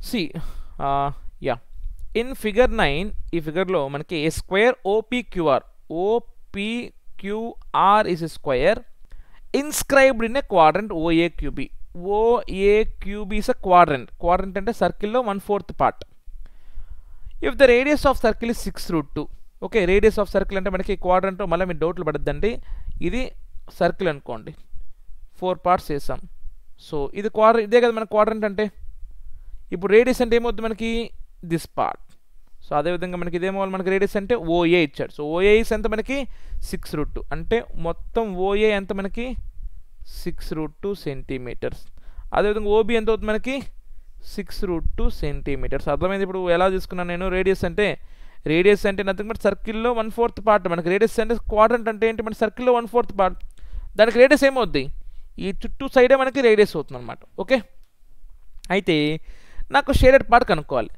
C yeah in figure 9 ఈ ఫిగర్లో మనకి a square OPQR is a square inscribed in a quadrant OAQB is a quadrant అంటే సర్కిల్లో 1/4 part. If the radius of circle is 6√2. Okay, radius of circle అంటే మనకి quadrant మళ్ళీ మీరు డౌట్లు పడద్దండి. ఇది సర్కిల్ అనుకోండి, 4 పార్ట్స్ చేసాం. సో ఇది ఇదే కదా మన క్వాడ్రంట్ అంటే. ఇప్పుడు రేడియస్ అంటే ఏమవుతుంది మనకి దిస్ పార్ట్. సో అదేవిధంగా మనకి ఇదేమో మనకి రేడియస్ అంటే ఓఏ ఇచ్చాడు. సో ఓఏ ఇస్ ఎంత మనకి 6√2 అంటే మొత్తం ఓఏ ఎంత మనకి 6√2 సెంటీమీటర్స్. అదేవిధంగా ఓబీ ఎంత అవుతుంది మనకి 6√2 సెంటీమీటర్స్. అర్థమైంది ఇప్పుడు ఎలా తీసుకున్నాను నేను. రేడియస్ అంటే నథింగ్ బట్ సర్కిల్లో 1/4 పార్ట్. మనకి రేడియస్ అంటే క్వాడ్రంట్ అంటే ఏంటి, మన సర్కిల్లో 1/4 పార్ట్. దానికి రేడియస్ ఏమవుద్ది, ఈ చుట్టూ సైడే మనకి రేడియస్ అవుతుంది అనమాట. ఓకే, అయితే నాకు షేడెడ్ పార్ట్ కనుక్కోవాలి.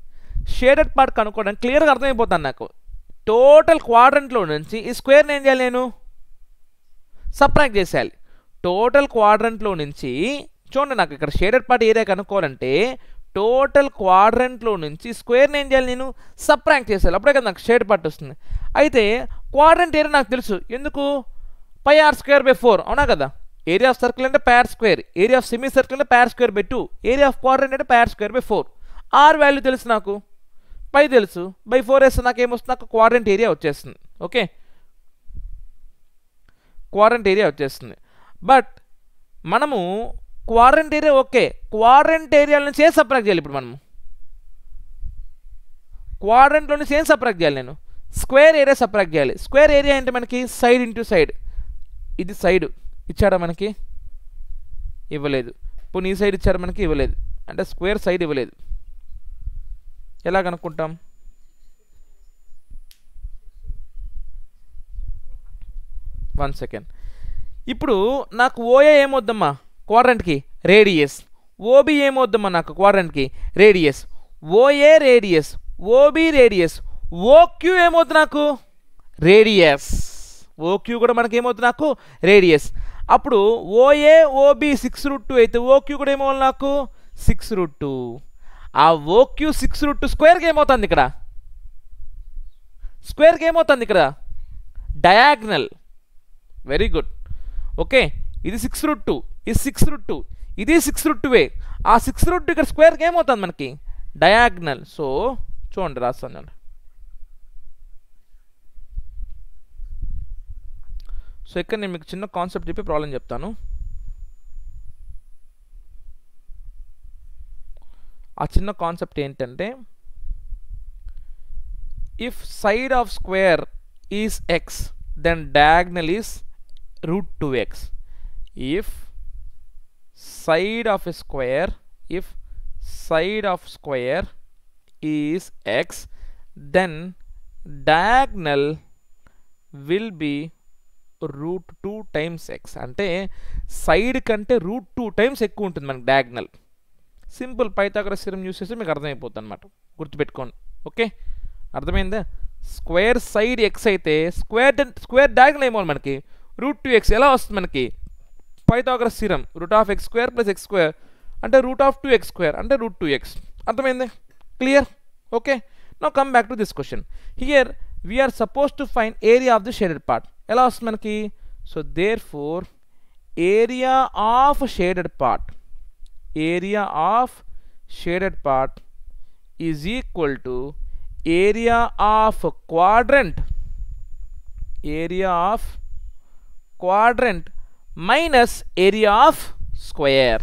షేడెడ్ పార్ట్ కనుక్కోవడానికి క్లియర్గా అర్థమైపోతాను నాకు. టోటల్ క్వాడ్రంట్లో నుంచి ఈ స్క్వేర్ని ఏం చేయాలి, నేను సబ్ట్రాక్ట్ చేసేయాలి. టోటల్ క్వాడ్రంట్లో నుంచి చూడండి, నాకు ఇక్కడ షేడెడ్ పార్ట్ ఏరియా కనుక్కోవాలంటే టోటల్ క్వాడ్రంట్లో నుంచి స్క్వేర్ని ఏం చేయాలి, నేను సబ్ట్రాక్ట్ చేసేయాలి. అప్పుడే కదా నాకు షేడెడ్ పార్ట్ వస్తుంది. అయితే క్వాడ్రంట్ ఏరియా నాకు తెలుసు, ఎందుకు πr²/4 అవునా కదా. ఏరియా ఆఫ్ సర్కిల్ అంటే πr², area of semi circle అంటే πr²/2, ఏరియా ఆఫ్ క్వాడ్రంట్ అంటే πr²/4. ఆర్ వాల్యూ తెలుసు నాకు, పై తెలుసు, బై 4 వేస్తే నాకు ఏమొస్తుంది, నాకు క్వాడ్రంట్ ఏరియా వచ్చేస్తుంది. ఓకే, క్వాడ్రంట్ ఏరియా వచ్చేస్తుంది. బట్ మనము quadrant area okay, quadrant area నుంచి ఏం సబ్ట్రాక్ట్ చేయాలి. ఇప్పుడు మనము క్వాడ్రంట్లో నుంచి ఏం సబ్ట్రాక్ట్ చేయాలి, నేను స్క్వేర్ ఏరియా సబ్ట్రాక్ట్ చేయాలి. స్క్వేర్ ఏరియా అంటే మనకి సైడ్ ఇంటూ సైడ్. ఇది సైడ్ ఇచ్చాడా మనకి, ఇవ్వలేదు. ఇప్పుడు ఈ సైడ్ ఇచ్చాడు మనకి, ఇవ్వలేదు. అంటే స్క్వేర్ సైడ్ ఇవ్వలేదు. ఎలా కనుక్కుంటాం, వన్ సెకండ్. ఇప్పుడు నాకు ఓఏ ఏమొద్దమ్మా క్వాడ్రంట్కి, రేడియస్. ఓబి ఏమొద్దమ్మా నాకు క్వాడ్రంట్కి, radius. OA radius, OB radius, OQ ఏమవుద్ది నాకు, రేడియస్. ఓక్యూ కూడా మనకి ఏమవుతుంది నాకు, రేడియస్. అప్పుడు ఓఏ ఓబి 6√2 అయితే ఓక్యూ కూడా ఏమవ్వాలి నాకు 6√2. ఆ ఓక్యూ 6√2 స్క్వేర్కి ఏమవుతుంది ఇక్కడ, స్క్వేర్కి ఏమవుతుంది ఇక్కడ డయాగ్నల్. Very good. ఓకే, ఇది 6√2, ఇది 6√2, ఇది 6√2. ఆ 6√2 ఇక్కడ స్క్వేర్కి ఏమవుతుంది మనకి డయాగ్నల్. సో చూడండి రాస్తాను. సో ఇక్కడ నేను మీకు చిన్న కాన్సెప్ట్ చెప్పి ప్రాబ్లం చెప్తాను. ఆ చిన్న కాన్సెప్ట్ ఏంటంటే, if side of square is x then diagonal is √2x. if side of a square is x then diagonal will be √2 times x. అంటే సైడ్ కంటే √2 టైమ్స్ ఎక్కువ ఉంటుంది మనకి diagonal. Simple Pythagoras theorem use చేస్తే మీకు అర్థమైపోతుంది అనమాట, గుర్తుపెట్టుకోండి. ఓకే, అర్థమైందా. స్క్వేర్ సైడ్ ఎక్స్ అయితే స్క్వేర్ డయాగ్నల్ ఏమో మనకి √2x. ఎలా వస్తుంది మనకి పైథాగరస్ థియరం, √(x² + x² అంటే √2x² అంటే √2x. అర్థమైంది, clear. Okay, now come back to this question. Here we are suppose to find area of the shaded part. ఎలా వస్తుంది మనకి, so therefore area of shaded part is equal to area of quadrant minus area of square.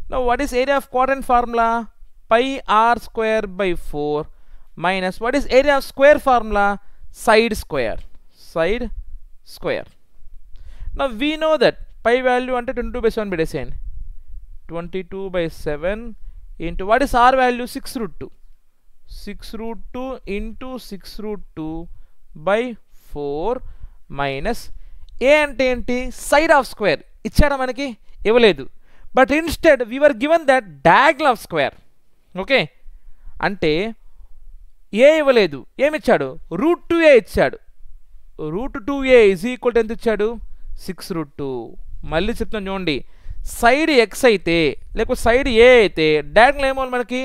Now what is area of quadrant formula? πr²/4 minus what is area of square formula? Side square. Now we know that pi value అంటే 22/7 పెట్టేసేయండి. 22/7 into what is r value? 6√2. 6√2 into 6√2/4 minus ఏ అంటే ఏంటి, side of square. ఇచ్చాడా మనకి, ఇవ్వలేదు. But instead we were given that diagonal of square. Okay, అంటే ఏ ఇవ్వలేదు, ఏమిచ్చాడు √2a ఇచ్చాడు. √2a ఈజ్ ఈక్వల్ టు ఎంత ఇచ్చాడు 6√2. మళ్ళీ చెప్తాను చూడండి, సైడ్ ఎక్స్ అయితే లేకపోతే సైడ్ ఏ అయితే డయాగ్నల్ ఏమో మనకి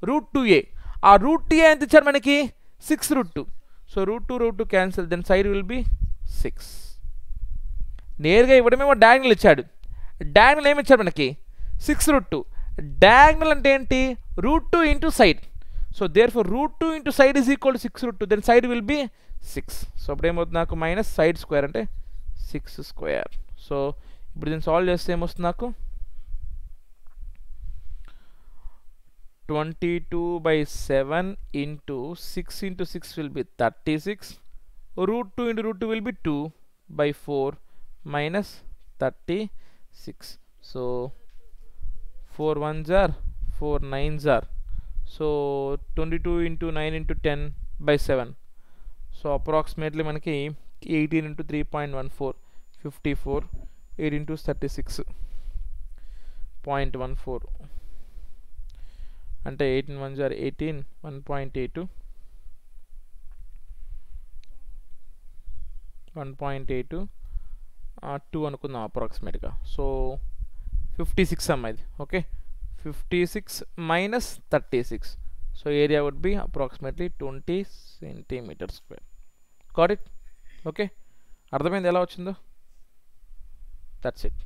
√2a. ఆ √2a ఎంత ఇచ్చారు మనకి 6√2. So √2 cancel, then side will be 6. నేరుగా ఇవ్వడమేమో డయాగ్నల్ ఇచ్చాడు, డయాగ్నల్ ఏమి ఇచ్చాడు మనకి 6√2. డయాగ్నల్ అంటే ఏంటి √2 into side. So therefore √2 into side is equal to 6√2, then side will be 6. So అప్పుడు ఏమవుతుంది నాకు మైనస్ సైడ్ స్క్వేర్ అంటే 6 స్క్వేర్. సో ఇప్పుడు దీన్ని సాల్వ్ చేస్తే ఏమొస్తుంది నాకు 22/7 into 6 into 6 will be 36. √2 into √2 will be 2/4 minus 36. So 4 1s are 4 9s are. So 22 into 9 into 10/7. So approximately మనకి 18 ఇంటూ 3.14 54. 8 ఇంటూ 36.14 అంటే 18 1s are 18 1.82 2 అనుకుందాం అప్రాక్సిమేట్గా. సో 56 అమ్మ ఇది. Okay, 56 minus 36. So area would be approximately 20 centimeters square. Got it? Okay, అర్థమైంది ఎలా వచ్చిందో? That's it.